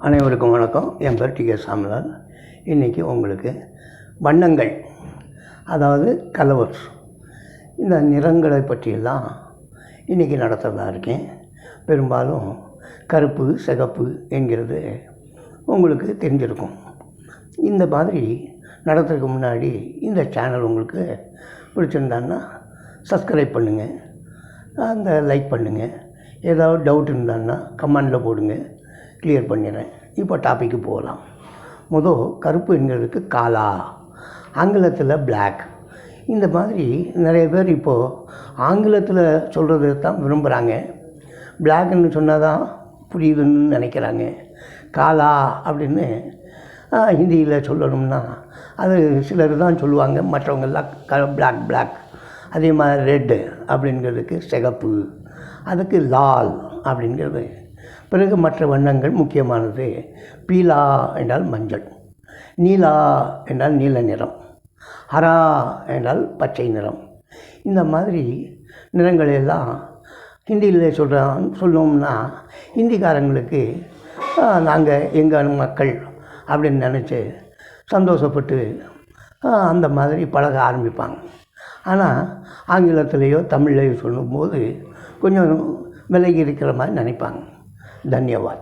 அனைவருக்கும் வணக்கம். என் பேர் டி.கே. சாமிலால். இன்றைக்கி உங்களுக்கு வண்ணங்கள், அதாவது கலர்ஸ், இந்த நிறங்களை பற்றியெல்லாம் இன்றைக்கி நடத்துகிறதா இருக்கேன். பெரும்பாலும் கருப்பு, சிகப்பு என்கிறது உங்களுக்கு தெரிஞ்சிருக்கும். இந்த மாதிரி நடத்துறதுக்கு முன்னாடி இந்த சேனல் உங்களுக்கு பிடிச்சிருந்தான்னா சப்ஸ்கிரைப் பண்ணுங்கள், அந்த லைக் பண்ணுங்கள். ஏதாவது டவுட் இருந்தான்னா கமெண்டில் போடுங்க, கிளியர் பண்ணிடுறேன். இப்போ டாப்பிக்கு போகலாம். கருப்பு என்கிறதுக்கு காலா, ஆங்கிலத்தில் பிளாக். இந்த மாதிரி நிறைய பேர் இப்போது ஆங்கிலத்தில் சொல்கிறது தான் விரும்புகிறாங்க. பிளாக்னு சொன்னால் தான் புரியுதுன்னு நினைக்கிறாங்க. காலா அப்படின்னு ஹிந்தியில் சொல்லணும்னா அது சிலர் தான் சொல்லுவாங்க, மற்றவங்கெல்லாம் பிளாக். அதே மாதிரி ரெட்டு அப்படிங்கிறதுக்கு சிகப்பு, அதுக்கு லால் அப்படிங்கிறது. பிறகு மற்ற வண்ணங்கள் முக்கியமானது. பீலா என்றால் மஞ்சள், நீலா என்றால் நீல நிறம், ஹரா என்றால் பச்சை நிறம். இந்த மாதிரி நிறங்களெல்லாம் ஹிந்தியில் சொல்லணும்னா ஹிந்திக்காரங்களுக்கு நாங்கள் எங்கள் மக்கள் அப்படின்னு நினச்சி சந்தோஷப்பட்டு அந்த மாதிரி பழக ஆரம்பிப்பாங்க. ஆனால் ஆங்கிலத்திலேயோ தமிழ்லையோ சொல்லும்போது கொஞ்சம் விலகி இருக்கிற மாதிரி நினைப்பாங்க. धन्यवाद।